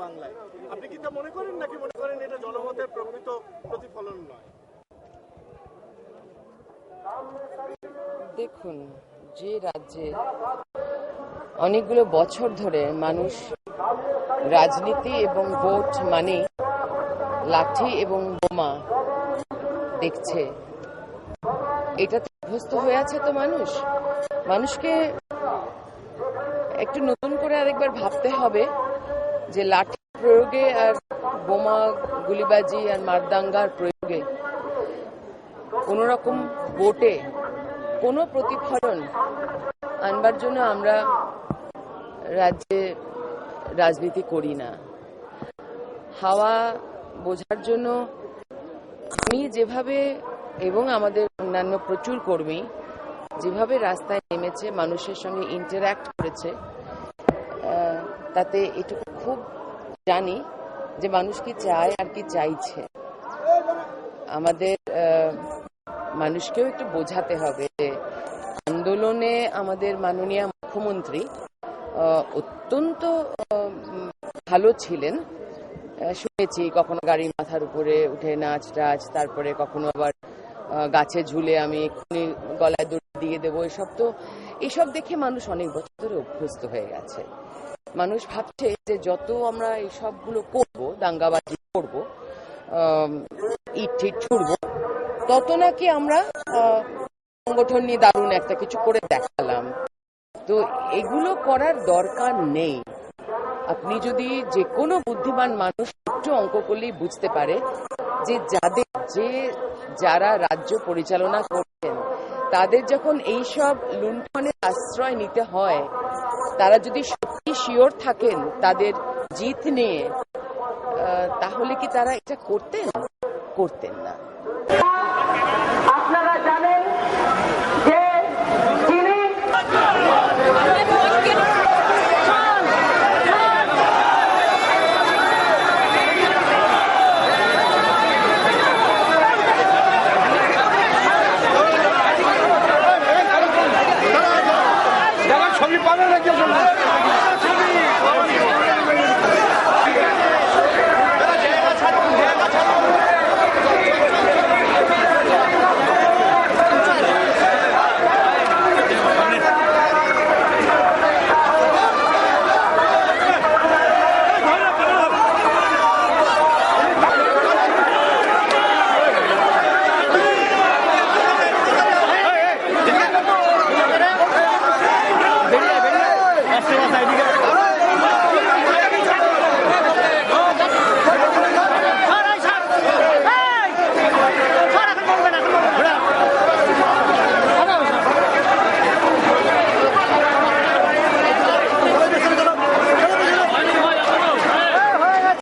বাংলায়। আপনি কি তা মনে করেন নাকি মনে করেন এটা জনমতের প্রকৃত প্রতিফলন নয়? দেখুন, যে রাজ্যে অনেকগুলো বছর ধরে মানুষ রাজনীতি এবং ভোট মানে লাঠি এবং বোমা দেখছে, এটাতে অভ্যস্ত হয়ে আছে তো মানুষকে একটু নতুন করে আরেকবার ভাবতে হবে যে লাঠি প্রয়োগে আর বোমা গুলিবাজি আর মারদাঙ্গার প্রয়োগে কোনো রকম ভোটে কোনো প্রতিফলন আনবার জন্য আমরা রাজ্যে রাজনীতি করি না। হাওয়া বোঝার জন্য আমি যেভাবে এবং আমাদের অন্যান্য প্রচুর কর্মী যেভাবে রাস্তায় নেমেছে, মানুষের সঙ্গে ইন্টারঅ্যাক্ট করেছে, তাতে এটুকু খুব জানি যে মানুষ কি চায় আর কি চাইছে। আমাদের মানুষকেও একটু বোঝাতে হবে যে আন্দোলনে আমাদের মাননীয় মুখ্যমন্ত্রী অত্যন্ত ভালো ছিলেন। শুনেছি কখনো গাড়ির মাথার উপরে উঠে নাচ টাচ, তারপরে কখনো আবার গাছে ঝুলে আমি এক্ষুনি গলায় দড়ি দিয়ে দেবো, এসব দেখে মানুষ অনেক বছর ধরে অভ্যস্ত হয়ে গেছে। মানুষ ভাবছে যে যত আমরা এইসবগুলো করবো, দাঙ্গাবাজি করবো, ইট টিট ছুড়বো, তত নাকি আমরা সংগঠন নিয়ে দারুণ একটা কিছু করে দেখালাম। তো এগুলো করার দরকার নেই। আপনি যদি যে কোনো বুদ্ধিমান মানুষ একটু অঙ্ক করলেই বুঝতে পারে যে যারা রাজ্য পরিচালনা করছেন তাদের যখন এইসব লুণ্ঠনের আশ্রয় নিতে হয়, তারা যদি সত্যি শিওর থাকেন তাদের জিত নিয়ে, তাহলে কি তারা এটা করতেন না।